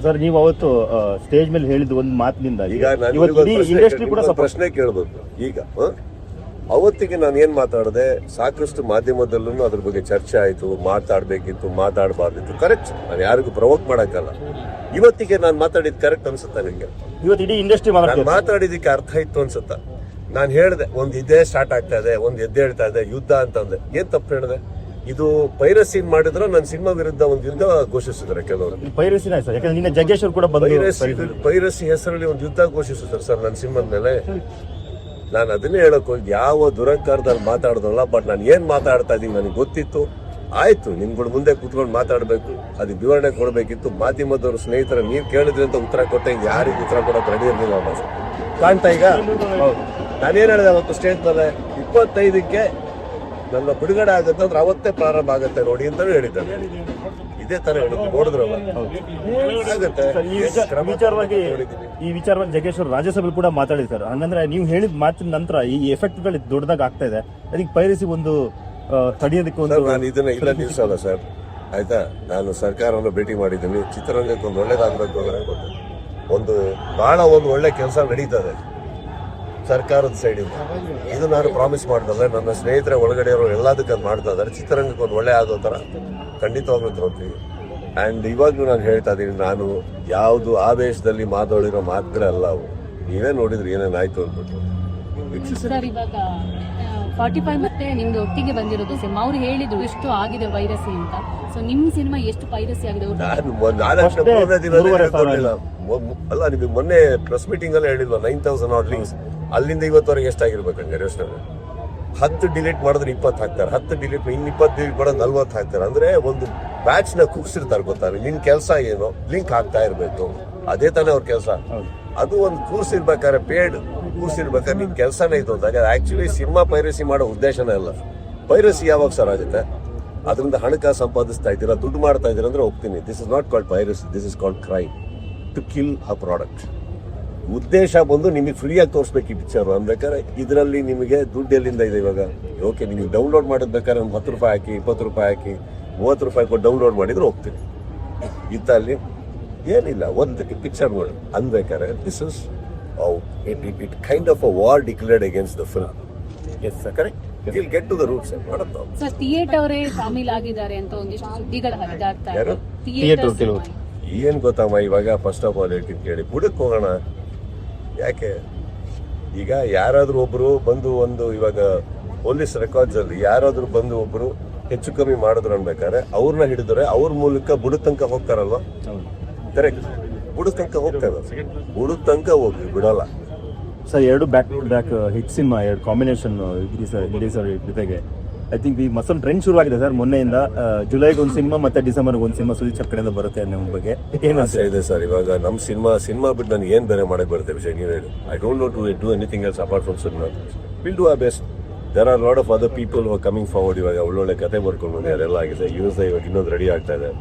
Sir ನೀವು ಅವತ್ತು stage ಮೇಲೆ ಹೇಳಿದ ಒಂದು ಮಾತಿನಿಂದ ಈಗ ಇಂಡಸ್ಟ್ರಿ ಕೂಡ ಪ್ರಶ್ನೆ ಕೇಳಬೇಕು. ಈಗ ಅವತ್ತಿಗೆ ನಾನು ಏನ್ ಮಾತಾಡಿದೆ, ಸಾಕಷ್ಟು ಮಾಧ್ಯಮದಲ್ಲೂ ಅದ್ರ ಬಗ್ಗೆ ಚರ್ಚೆ ಆಯ್ತು, ಮಾತಾಡ್ಬೇಕಿತ್ತು, ಮಾತಾಡಬಾರ್ದಿತ್ತು. ಕರೆಕ್ಟ್, ನಾನು ಯಾರಿಗೂ ಪ್ರವೋಕ್ ಮಾಡಕ್ಕಲ್ಲ. ಇವತ್ತಿಗೆ ನಾನು ಮಾತಾಡಿದ್ ಕರೆಕ್ಟ್ ಅನ್ಸುತ್ತಾ ನಿಮ್ಗೆ? ಇವತ್ತು ಇಡೀ ಇಂಡಸ್ಟ್ರಿ ಮಾತಾಡಿದಕ್ಕೆ ಅರ್ಥ ಇತ್ತು ಅನ್ಸುತ್ತಾ? ನಾನು ಹೇಳಿದೆ ಒಂದು ಇದೇ ಸ್ಟಾರ್ಟ್ ಆಗ್ತಾ ಇದೆ, ಒಂದು ಎದ್ದೇಳ್ತಾ ಇದೆ, ಯುದ್ಧ ಅಂತಂದೆ. ಏನ್ ತಪ್ಪು ಹೇಳಿದೆ? ಇದು ಪೈರಸಿ ಮಾಡಿದ್ರೆ ನನ್ನ ಸಿನಿಮಾ ವಿರುದ್ಧ ಒಂದು ಯುದ್ಧ ಘೋಷಿಸಿದ್ದಾರೆ ಕೆಲವರು. ಪೈರಸಿನ ಸರ್, ಯಾಕಂದ್ರೆ ನಿನ್ನೆ ಜಗ್ಗೇಶ್ ಅವರು ಕೂಡ ಪೈರಸಿ ಹೆಸರಲ್ಲಿ ಒಂದು ಯುದ್ಧ ಘೋಷಿಸಿದ್ದಾರೆ ಸರ್ ನನ್ನ ಸಿನಿಮಾದ ಮೇಲೆ. ನಾನು ಅದನ್ನೇ ಹೇಳಕ್ ಹೋಗಿ ಯಾವ ದುರಂಕಾರದಲ್ಲಿ ಮಾತಾಡ್ದಲ್ಲ. ಬಟ್ ನಾನು ಏನ್ ಮಾತಾಡ್ತಾ ಇದೀನಿ ನನಗೆ ಗೊತ್ತಿತ್ತು. ಆಯ್ತು, ನಿಮ್ಗಳ ಮುಂದೆ ಕುತ್ಕೊಂಡು ಮಾತಾಡ್ಬೇಕು, ಅದಕ್ಕೆ ವಿವರಣೆ ಕೊಡ್ಬೇಕಿತ್ತು. ಮಾಧ್ಯಮದವ್ರ ಸ್ನೇಹಿತರ ನೀವ್ ಕೇಳಿದ್ರಿ ಅಂತ ಉತ್ತರ ಕೊಟ್ಟೆ, ಯಾರಿಗೂ ಉತ್ತರ ಕೊಡೋಕೆ ರೆಡಿ ಇರಲಿಲ್ಲ ಅನ್ನೋ ಕಾಣ್ತಾ. ಈಗ ನಾನೇನ್ ಹೇಳಿದೆ ಅವತ್ತು ಸ್ಟೇಜ್ ಮೇಲೆ, 25ಕ್ಕೆ ನನ್ನ ಬಿಡುಗಡೆ ಆಗುತ್ತೆ ಅಂದ್ರೆ ಅವತ್ತೇ ಪ್ರಾರಂಭ ಆಗುತ್ತೆ ನೋಡಿ ಅಂತ ಹೇಳಿದ್ದಾರೆ. ಇದೇ ತರ ನೋಡಿದ್ರಲ್ಲ ಆಗುತ್ತೆ. ಈ ವಿಚಾರವಾಗಿ ಜಗ್ಗೇಶ್ ಅವರು ರಾಜ್ಯಸಭೆಯಲ್ಲಿ ಕೂಡ ಮಾತಾಡಿದ್ದಾರೆ. ಹಂಗಂದ್ರೆ ನೀವು ಹೇಳಿದ ಮಾತಿನ ನಂತರ ಈ ಎಫೆಕ್ಟ್ ಗಳು ದೊಡ್ಡದಾಗ ಆಗ್ತಾ ಇದೆ. ಅದಕ್ಕೆ ಪೈರಸಿ ಒಂದು ತಡೆಯೋದಕ್ಕೆ ಒಂದು ನಾನು ಇದನ್ನ ಇಲ್ಲ ನಿಲ್ಸಲ್ಲ ಸರ್, ಆಯ್ತಾ. ನಾನು ಸರ್ಕಾರವನ್ನು ಭೇಟಿ ಮಾಡಿದ್ದೀನಿ. ಚಿತ್ರರಂಗಕ್ಕೆ ಒಂದು ಒಳ್ಳೇದಾಗಬೇಕು ಅಂದ್ರೆ ಒಂದು ಬಹಳ ಒಂದು ಒಳ್ಳೆ ಕೆಲಸ ನಡೀತದೆ ಸರ್ಕಾರದ ಸೈಡಿಂದ. ಇದು ನಾನು ಪ್ರಾಮಿಸ್ ಮಾಡಿದ್ರೆ ನನ್ನ ಸ್ನೇಹಿತರ ಒಳಗಡೆಯವರು ಎಲ್ಲದಕ್ಕೆ ಅದು ಮಾಡ್ತಾ ಇದ್ದಾರೆ. ಚಿತ್ರರಂಗಕ್ಕೆ ಒಂದು ಒಳ್ಳೆ ಆಗೋ ಥರ ಖಂಡಿತವಾಗ್ಲೂ ತಗೋತೀವಿ. ಆ್ಯಂಡ್ ಇವಾಗಲೂ ನಾನು ಹೇಳ್ತಾ ಇದ್ದೀನಿ, ನಾನು ಯಾವುದು ಆವೇಶದಲ್ಲಿ ಮಾತಾಡಿರೋ ಮಾತುಗಳಲ್ಲ ಅವು. ನೀವೇ ನೋಡಿದ್ರಿ ಏನೇನಾಯ್ತು ಅಂದ್ಬಿಟ್ಟು. ಸರ್, ಇವಾಗ 45 ಮತ್ತೆ ನಿಮ್ದು ಒಟ್ಟಿಗೆ ಬಂದಿರೋದು ಸಿನಿಮಾ. ಅವ್ರು ಹೇಳಿದ್ರು ಇಷ್ಟು ಆಗಿದೆ ವೈರಸಿ ಅಂತ. ಸೊ ನಿಮ್ ಸಿನಿಮಾ ಎಷ್ಟು ಪೈರಸಿ ಆಗಿದೆ? ಅಲ್ಲ, ನಿಮಗೆ ಮೊನ್ನೆ ಪ್ರೆಸ್ ಮೀಟಿಂಗ್ ಅಲ್ಲೇ ಹೇಳಿಲ್ವ 9,000 ಆಡ್ ಲಿಂಕ್ಸ್. ಅಲ್ಲಿಂದ ಇವತ್ತವರೆಗೆ ಎಷ್ಟಾಗಿರ್ಬೇಕು ಹಂಗಾರೆ ಯೋಚನೆ. 10 ಡಿಲೀಟ್ ಮಾಡಿದ್ರೆ 20 ಹಾಕ್ತಾರೆ, 10 ಡಿಲೀಟ್ ಇನ್ನು 20 ಡಿಲೀಟ್ ಮಾಡೋದು 40 ಹಾಕ್ತಾರೆ. ಅಂದ್ರೆ ಒಂದು ಬ್ಯಾಚ್ ನ ಕುಗ್ಸಿರ್ತಾರೆ. ಗೊತ್ತಾರೆ ನಿನ್ ಕೆಲಸ ಏನು, ಲಿಂಕ್ ಹಾಕ್ತಾ ಇರ್ಬೇಕು. ಅದೇ ತಾನೇ ಅವ್ರ ಕೆಲಸ. ಅದು ಒಂದು ಕೂರ್ಸಿರ್ಬೇಕಾದ್ರೆ, ಪೇಡ್ ಕೂರ್ಸಿರ್ಬೇಕಾದ್ರೆ ನಿನ್ ಕೆಲಸನೇ ಇದು ಅಂದಾಗ ಆಕ್ಚುಲಿ ಸಿನಿಮಾ ಪೈರಸಿ ಮಾಡೋ ಉದ್ದೇಶನೇ ಇಲ್ಲ. ಪೈರಸಿ ಯಾವಾಗ ಸರ್ ಆಗುತ್ತೆ? ಅದರಿಂದ ಹಣಕಾಸು ಸಂಪಾದಿಸ್ತಾ ಇದ್ದೀರಾ, ದುಡ್ಡು ಮಾಡ್ತಾ ಇದ್ದೀರಾ ಅಂದ್ರೆ ಹೋಗ್ತೀನಿ. This is not called piracy, this is called crime to kill a product. ಉದ್ದೇಶ ಬಂದು ನಿಮಗೆ ಫ್ರೀಯಾಗಿ ತೋರಿಸ್ಬೇಕು ಈ ಪಿಕ್ಚರ್ ಅನ್ಬೇಕಾದ್ರೆ ಇದರಲ್ಲಿ ನಿಮಗೆ ದುಡ್ಡು ಎಲ್ಲಿಂದ ಇದೆ ಇವಾಗ? ಓಕೆ, ನಿಮಗೆ ಡೌನ್ಲೋಡ್ ಮಾಡೋದ್ಬೇಕಾದ್ರೆ ಒಂದು 10 ರೂಪಾಯಿ ಹಾಕಿ, 20 ರೂಪಾಯಿ ಹಾಕಿ, 30 ರೂಪಾಯಿ ಕೊಟ್ಟು ಡೌನ್ಲೋಡ್ ಮಾಡಿದ್ರೆ ಹೋಗ್ತೀನಿ. ಇತ್ತಲ್ಲಿ ಏನಿಲ್ಲ, ಒಂದಕ್ಕೆ ಪಿಕ್ಚರ್ ನೋಡಿ ಅನ್ಬೇಕಾದ್ರೆ this is it kind of a war declared against the film. Yes correct. Will get to the roots. Sir, theatre ಅವರೇ ಶಾಮೀಲ್ ಆಗಿದ್ದಾರೆ ಅಂತ ಒಂದಿಷ್ಟು ಸುದ್ದಿಗಳು ಹರಿದಾಡ್ತಾ ಇದೆ. ಏನ್ ಗೊತ್ತಮ್ಮ, ಇವಾಗ ಫಸ್ಟ್ ಆಫ್ ಆಲ್ ಹೇಳ್ತೀನಿ ಕೇಳಿ, ಬುಡಕ್ಕೆ ಹೋಗೋಣ. ಯಾಕೆ ಈಗ ಯಾರಾದ್ರೂ ಒಬ್ರು ಬಂದು ಒಂದು ಇವಾಗ ಪೊಲೀಸ್ ರೆಕಾರ್ಡ್ಸ್ ಅಲ್ಲಿ ಯಾರಾದ್ರೂ ಬಂದು ಒಬ್ರು ಹೆಚ್ಚು ಕಮ್ಮಿ ಮಾಡಿದ್ರು ಅನ್ಬೇಕಾದ್ರೆ ಅವ್ರನ್ನ ಹಿಡಿದ್ರೆ ಅವ್ರ ಮೂಲಕ ಬುಡ ತನಕ ಹೋಗ್ತಾರಲ್ವಾ? ಕರೆಕ್ಟ್, ಬುಡ ತನಕ ಹೋಗ್ತಾರೆ. ಬುಡ ತನಕ ಹೋಗಿ ಬಿಡಲ್ಲ sir. 2 back to back hit cinema, 2 combination ಇದೆ ಸರ್ ಜೊತೆಗೆ. ಐ ಥಿಂಕ್ ಈ ಮತ್ತೊಂದು ಟ್ರೆಂಡ್ ಶುರು ಆಗಿದೆ ಸರ್ ಮೊನ್ನೆಯಿಂದ. ಜುಲೈಗೆ ಒಂದು ಸಿನಿಮಾ ಮತ್ತೆ ಡಿಸೆಂಬರ್ಗೆ ಒಂದು ಸಿನಿಮಾ ಸುದೀಪ್ ಕಡೆಯಿಂದ ಬರುತ್ತೆ ನಿಮ್ಮ ಬಗ್ಗೆ ಏನು ಇದೆ ಸರ್? ಇವಾಗ ನಮ್ಮ ಸಿನಿಮಾ ಬಿಟ್ಟು ನನಗೆ ಏನು ಬೇರೆ ಮಾಡಕ್ಕೆ ಬರುತ್ತೆ ವಿಷಯ ನೀವು ಹೇಳಿ. I don't know to do anything else apart from cinema. Will do our best. There are lot of other people who are coming forward. ಇವಾಗ ಒಳ್ಳೊಳ್ಳೆ ಕತೆ ಬರ್ಕೊಂಡು ಯಾರೆಲ್ಲ ಆಗಿದೆ. ಇವಾಗ ಇನ್ನೊಂದು ರೆಡಿ ಆಗ್ತಾ ಇದೆ.